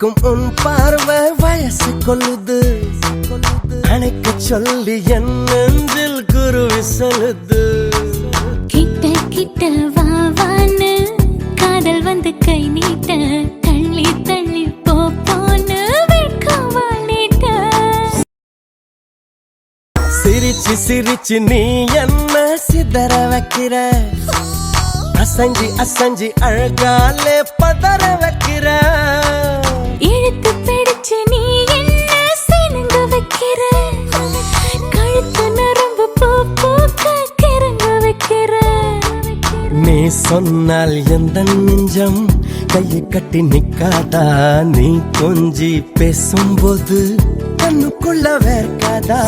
பார்க்கும் உன் பார்வை வயசு கொல்லுது. அணைக்க சொல்லி என் நெஞ்சில் குருவி சொல்லுது. கிட்ட கிட்ட வாவான்னு காதல் வந்து கை நீட்ட, தள்ளி தள்ளி போன்னு வெட்கவால் நீட்ட. சிரிச்சு சிரிச்சு நீ என்ன சிதற வைக்கிற, அசஞ்சி அசஞ்சி அழகாலே பதற வைக்கிற. இழுத்து பிடிச்சு நீ என்ன சினுங்க வைக்கிற, கழுத்து நரம்பு பூக்க கிறங்க வைக்கிற. நீ சொன்னால் எந்த நெஞ்சம் கையை கட்டி நிக்காதா, நீ கொஞ்சி பேசும்போது கண்ணுக்குள்ள வேர்க்காதா.